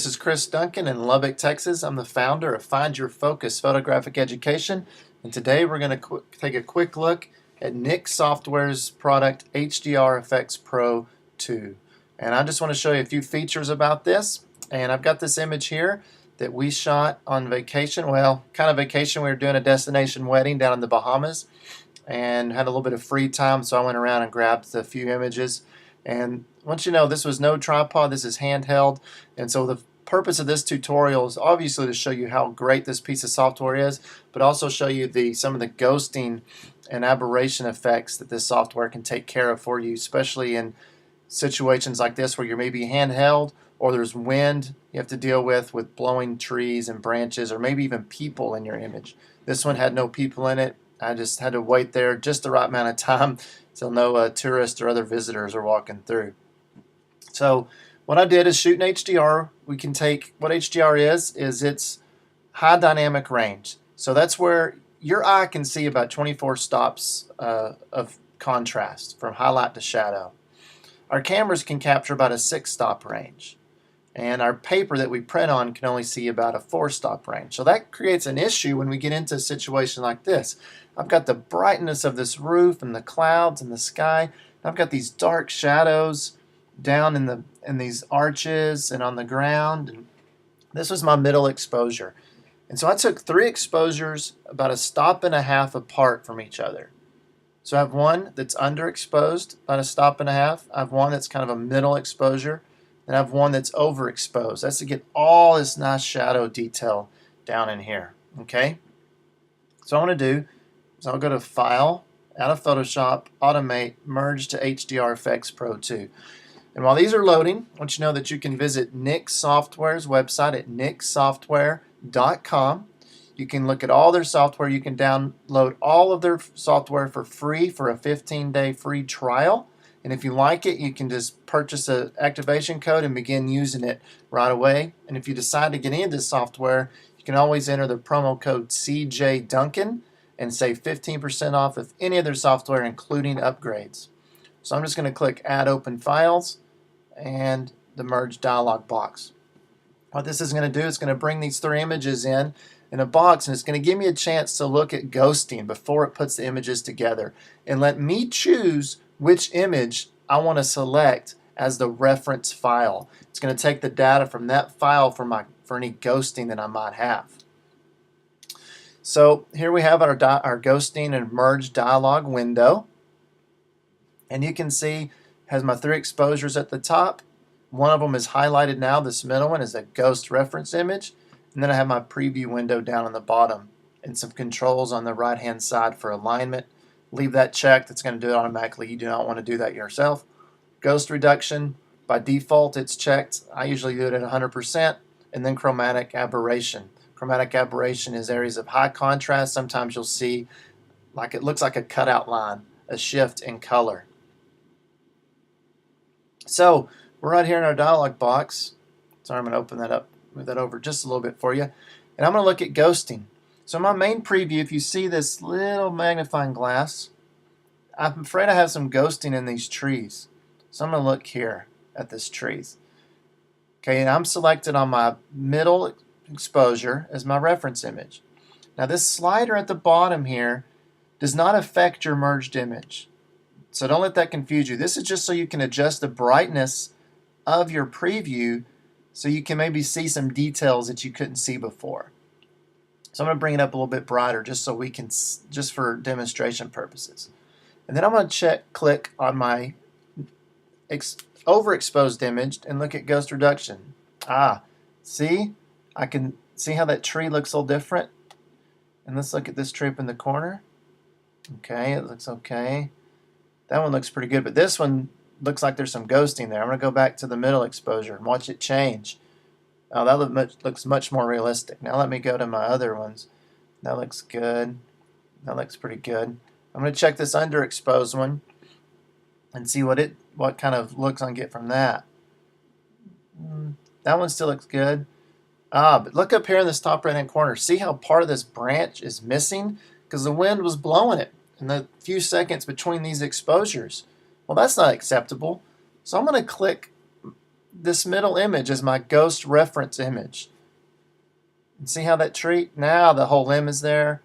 This is Cris Duncan in Lubbock, Texas. I'm the founder of Find Your Focus Photographic Education, and today we're going to take a quick look at NIK Software's product HDR Efex Pro 2. And I just want to show you a few features about this. And I've got this image here that we shot on vacation. Well, kind of vacation. We were doing a destination wedding down in the Bahamas and had a little bit of free time, so I went around and grabbed a few images. And once you know, this was no tripod, this is handheld, and so the purpose of this tutorial is obviously to show you how great this piece of software is, but also show you some of the ghosting and aberration effects that this software can take care of for you, especially in situations like this where you're maybe handheld or there's wind you have to deal with blowing trees and branches, or maybe even people in your image. This one had no people in it. I just had to wait there just the right amount of time so no tourists or other visitors are walking through. So what I did is shoot in HDR. We can take what HDR is its high dynamic range. So that's where your eye can see about 24 stops of contrast from highlight to shadow. Our cameras can capture about a 6-stop range. And our paper that we print on can only see about a 4-stop range. So that creates an issue when we get into a situation like this. I've got the brightness of this roof and the clouds and the sky. I've got these dark shadows down in these arches and on the ground. And this was my middle exposure. And so I took 3 exposures about a stop and a half apart from each other. So I have one that's underexposed, about a stop and a half. I have one that's kind of a middle exposure. And I have one that's overexposed. That's to get all this nice shadow detail down in here. Okay? So what I'm going to do is I'll go to File, out of Photoshop, Automate, Merge to HDR Efex Pro 2. And while these are loading, I want you to know that you can visit NIK Software's website at niksoftware.com. You can look at all their software. You can download all of their software for free for a 15-day free trial. And if you like it, you can just purchase an activation code and begin using it right away. And if you decide to get into this software, you can always enter the promo code CjDuncan and save 15% off of any of their software, including upgrades. So I'm just going to click Add Open Files and the Merge dialog box. What this is going to do is going to bring these 3 images in a box, and it's going to give me a chance to look at ghosting before it puts the images together and let me choose which image I want to select as the reference file. It's going to take the data from that file for any ghosting that I might have. So here we have our ghosting and merge dialog window, and you can see it has my 3 exposures at the top. One of them is highlighted now. This middle one is a ghost reference image, and then I have my preview window down on the bottom and some controls on the right hand side for alignment. Leave that checked. It's going to do it automatically. You do not want to do that yourself. Ghost reduction, by default it's checked. I usually do it at 100%. And then chromatic aberration. Chromatic aberration is areas of high contrast. Sometimes you'll see like it looks like a cutout line, a shift in color. So we're right here in our dialog box. Sorry, I'm going to open that up, move that over just a little bit for you. And I'm going to look at ghosting. So my main preview, if you see this little magnifying glass, I'm afraid I have some ghosting in these trees. So I'm going to look here at this trees. Okay, and I'm selected on my middle exposure as my reference image. Now this slider at the bottom here does not affect your merged image. So don't let that confuse you. This is just so you can adjust the brightness of your preview so you can maybe see some details that you couldn't see before. So I'm going to bring it up a little bit brighter just so we can, just for demonstration purposes. And then I'm going to click on my overexposed image and look at ghost reduction. See? I can see how that tree looks a little different. And let's look at this tree up in the corner. Okay, it looks okay. That one looks pretty good, but this one looks like there's some ghosting there. I'm going to go back to the middle exposure and watch it change. Oh, that looks much more realistic. Now let me go to my other ones. That looks good. That looks pretty good. I'm going to check this underexposed one and see what kind of looks I can get from that. That one still looks good. But look up here in this top right hand corner. See how part of this branch is missing? Because the wind was blowing it in the few seconds between these exposures. Well, that's not acceptable. So I'm going to click this middle image as my ghost reference image. And see how that treat? Now the whole limb is there.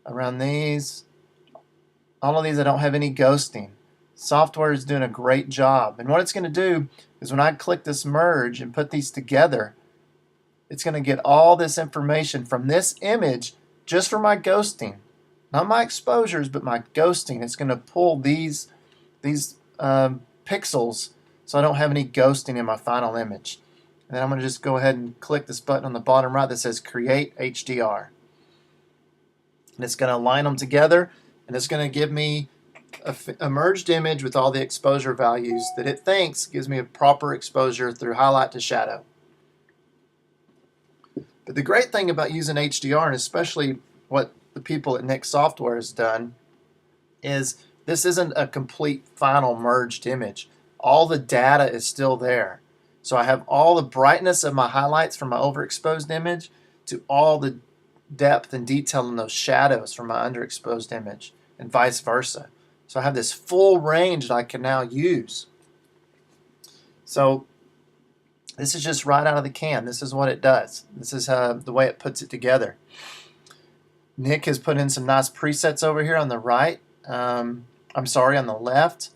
Around these, all of these I don't have any ghosting. Software is doing a great job. And what it's going to do is when I click this merge and put these together, it's going to get all this information from this image just for my ghosting. Not my exposures, but my ghosting. It's going to pull these pixels so I don't have any ghosting in my final image. And then I'm going to just go ahead and click this button on the bottom right that says Create HDR. And it's going to align them together, and it's going to give me a merged image with all the exposure values that it thinks gives me a proper exposure through highlight to shadow. But the great thing about using HDR, and especially what the people at NIK Software has done, is this isn't a complete final merged image. All the data is still there. So I have all the brightness of my highlights from my overexposed image to all the depth and detail in those shadows from my underexposed image, and vice versa. So I have this full range that I can now use. So this is just right out of the can. This is what it does. This is the way it puts it together. NIK has put in some nice presets over here on the right. On the left.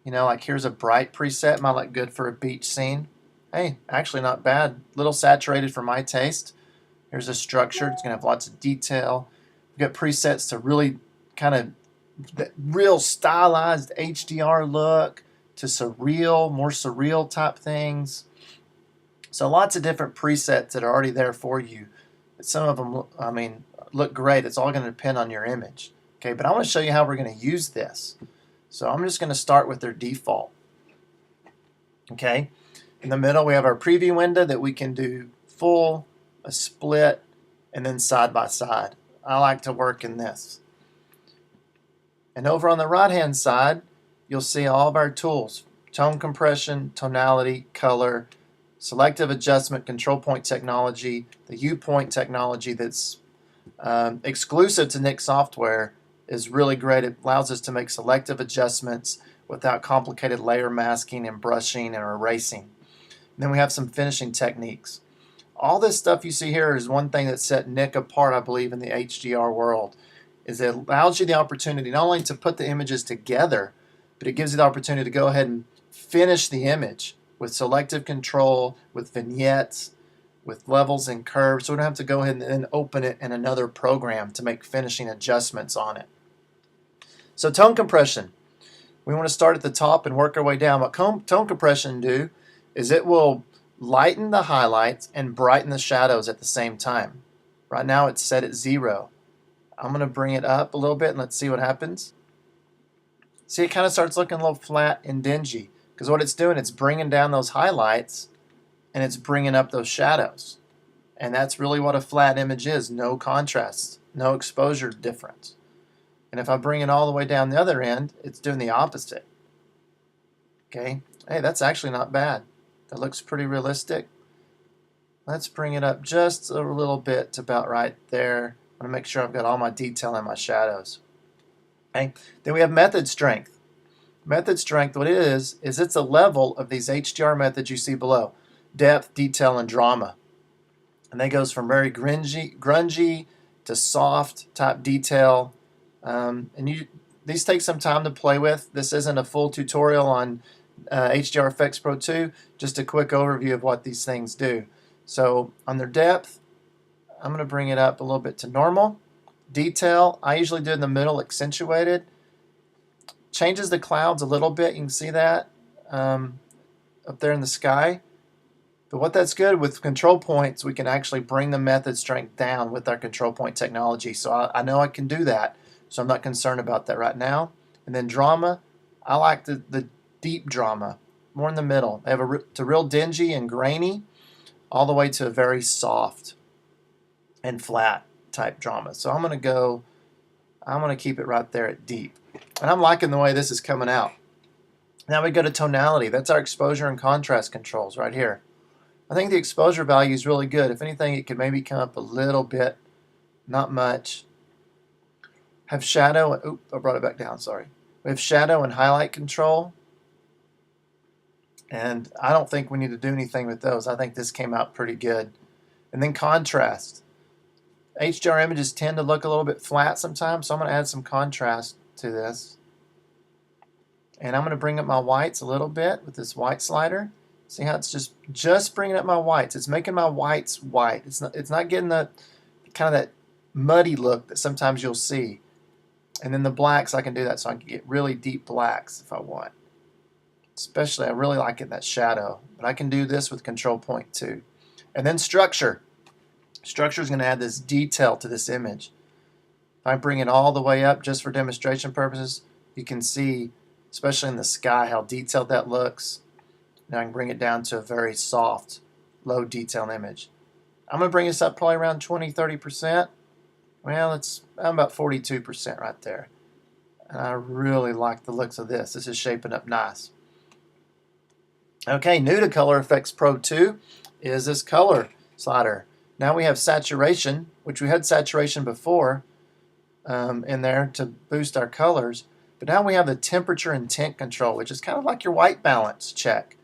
You know, like here's a bright preset. Might look good for a beach scene. Hey, actually not bad. A little saturated for my taste. Here's a structure. It's going to have lots of detail. We've got presets to really kind of that real stylized HDR look to surreal, more surreal type things. So lots of different presets that are already there for you. Some of them, look great. It's all going to depend on your image. Okay, but I want to show you how we're going to use this. So I'm just going to start with their default. Okay, in the middle we have our preview window that we can do full, a split, and then side by side. I like to work in this. And over on the right hand side, you'll see all of our tools: tone compression, tonality, color, selective adjustment, control point technology, the U point technology that's exclusive to NIK Software is really great. It allows us to make selective adjustments without complicated layer masking and brushing and erasing. And then we have some finishing techniques. All this stuff you see here is one thing that set NIK apart, I believe, in the HDR world, is it allows you the opportunity not only to put the images together, but it gives you the opportunity to go ahead and finish the image with selective control, with vignettes, with levels and curves. So we don't have to go ahead and then open it in another program to make finishing adjustments on it. So tone compression. We want to start at the top and work our way down. What tone compression do is it will lighten the highlights and brighten the shadows at the same time. Right now it's set at 0. I'm going to bring it up a little bit and let's see what happens. See, it kind of starts looking a little flat and dingy because what it's doing, it's bringing down those highlights and it's bringing up those shadows. And that's really what a flat image is: no contrast, no exposure difference. And if I bring it all the way down the other end, it's doing the opposite. Okay, hey, that's actually not bad. That looks pretty realistic. Let's bring it up just a little bit to about right there. I want to make sure I've got all my detail in my shadows. Okay. Then we have method strength. Method strength, what it is it's a level of these HDR methods you see below: depth, detail, and drama. And that goes from very grungy to soft type detail. These take some time to play with. This isn't a full tutorial on HDR Efex Pro 2, just a quick overview of what these things do. So on their depth, I'm going to bring it up a little bit to normal. Detail, I usually do in the middle, accentuated. Changes the clouds a little bit. You can see that up there in the sky. But what that's good with control points, we can actually bring the method strength down with our control point technology. So I know I can do that, so I'm not concerned about that right now. And then drama, I like the deep drama, more in the middle. They have a real dingy and grainy, all the way to a very soft and flat type drama. So I'm going to keep it right there at deep. And I'm liking the way this is coming out. Now we go to tonality. That's our exposure and contrast controls right here. I think the exposure value is really good. If anything, it could maybe come up a little bit, not much. Have shadow, I brought it back down, sorry. We have shadow and highlight control. And I don't think we need to do anything with those. I think this came out pretty good. And then contrast. HDR images tend to look a little bit flat sometimes, so I'm going to add some contrast to this. And I'm going to bring up my whites a little bit with this white slider. See how it's just bringing up my whites. It's making my whites white. It's not getting the kind of that muddy look that sometimes you'll see. And then the blacks, I can do that so I can get really deep blacks if I want. Especially, I really like it, that shadow. But I can do this with control point too. And then structure. Structure is going to add this detail to this image. If I bring it all the way up just for demonstration purposes, you can see, especially in the sky, how detailed that looks. Now I can bring it down to a very soft, low detail image. I'm going to bring this up probably around 20-30%. Well, I'm about 42% right there. And I really like the looks of this. This is shaping up nice. Okay, new to Color Efex Pro 2 is this color slider. Now we have saturation, which we had saturation before in there to boost our colors. But now we have the temperature and tint control, which is kind of like your white balance check.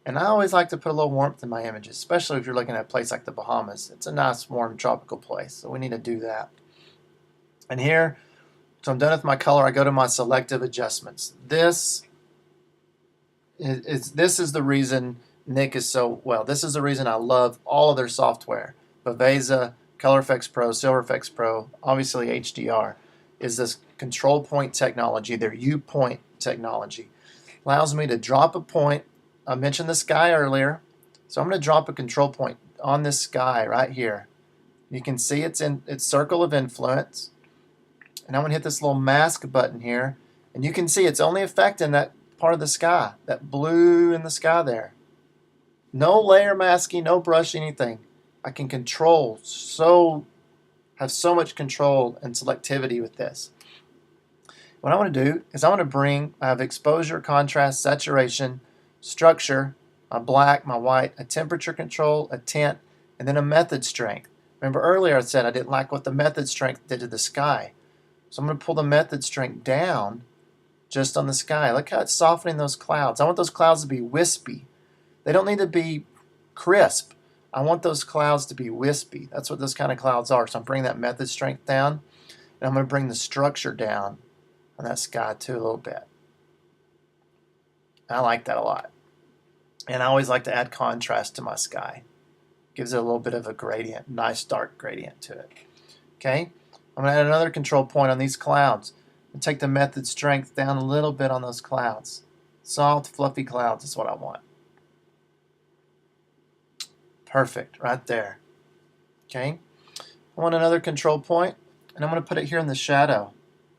And I always like to put a little warmth in my images, especially if you're looking at a place like the Bahamas. It's a nice, warm, tropical place, so we need to do that. And here, so I'm done with my color, I go to my selective adjustments. This is the reason NIK is so well. This is the reason I love all of their software. Baveza, Color Efex Pro, Silver Efex Pro, obviously HDR, is this control point technology, their U-point technology. Allows me to drop a point. I mentioned the sky earlier, so I'm going to drop a control point on this sky right here. You can see it's in its circle of influence. And I'm going to hit this little mask button here, and you can see it's only affecting that part of the sky, that blue in the sky there. No layer masking, no brush, anything. I can control, have so much control and selectivity with this. What I want to do is I have exposure, contrast, saturation, structure, my black, my white, a temperature control, a tint, and then a method strength. Remember earlier I said I didn't like what the method strength did to the sky. So I'm going to pull the method strength down just on the sky. Look how it's softening those clouds. I want those clouds to be wispy. They don't need to be crisp. I want those clouds to be wispy. That's what those kind of clouds are. So I'm bringing that method strength down, and I'm going to bring the structure down on that sky too a little bit. I like that a lot. And I always like to add contrast to my sky. Gives it a little bit of a gradient, nice dark gradient to it. Okay, I'm going to add another control point on these clouds and take the method strength down a little bit on those clouds. Soft, fluffy clouds is what I want. Perfect, right there. Okay, I want another control point, and I'm going to put it here in the shadow.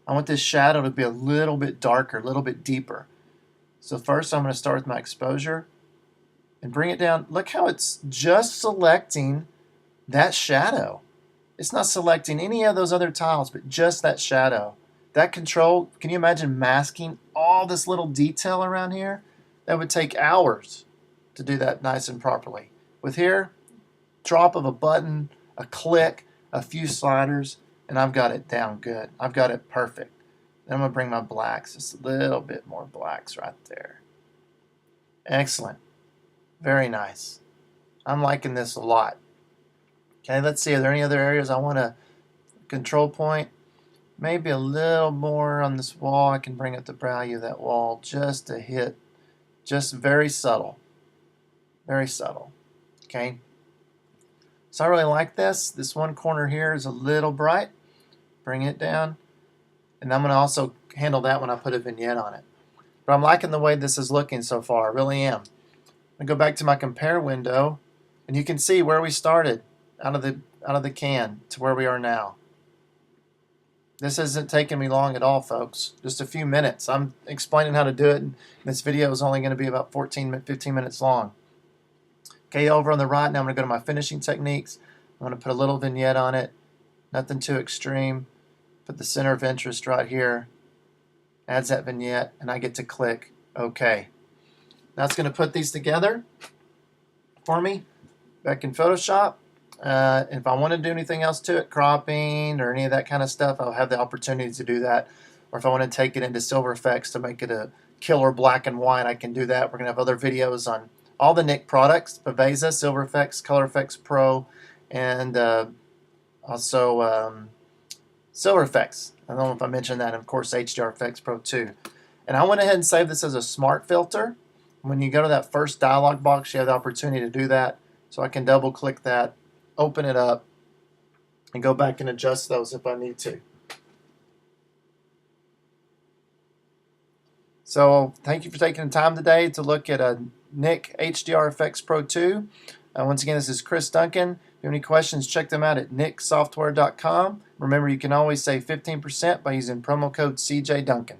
I want this shadow to be a little bit darker, a little bit deeper. So first I'm going to start with my exposure and bring it down. Look how it's just selecting that shadow. It's not selecting any of those other tiles, but just that shadow. That control, can you imagine masking all this little detail around here? That would take hours to do that nice and properly. With here, drop of a button, a click, a few sliders, and I've got it down good. I've got it perfect. Then I'm going to bring my blacks, just a little bit more blacks right there. Excellent. Very nice. I'm liking this a lot. Okay, let's see, are there any other areas I want to control point? Maybe a little more on this wall. I can bring up the value of that wall just a hit. Just very subtle. Very subtle. Okay. So I really like this. This one corner here is a little bright. Bring it down. And I'm going to also handle that when I put a vignette on it. But I'm liking the way this is looking so far. I really am. I go back to my compare window, and you can see where we started out of the can to where we are now. This isn't taking me long at all, folks. Just a few minutes. I'm explaining how to do it, and this video is only going to be about 15 minutes long. Okay, over on the right, now I'm going to go to my finishing techniques. I'm going to put a little vignette on it. Nothing too extreme. Put the center of interest right here. Adds that vignette, and I get to click OK. Now it's going to put these together for me back in Photoshop. If I want to do anything else to it, cropping or any of that kind of stuff, I'll have the opportunity to do that. Or if I want to take it into Silver Efex to make it a killer black and white, I can do that. We're going to have other videos on all the NIK products, Baveza, Silver Efex, Color Efex Pro, and also Silver Efex. I don't know if I mentioned that, and of course HDR Efex Pro 2. And I went ahead and saved this as a smart filter. When you go to that first dialog box, you have the opportunity to do that. So I can double click that, open it up, and go back and adjust those if I need to. So thank you for taking the time today to look at a NIK HDR Efex Pro 2. Once again, this is Cris Duncan. If you have any questions, check them out at niksoftware.com. Remember, you can always save 15% by using promo code CjDuncan.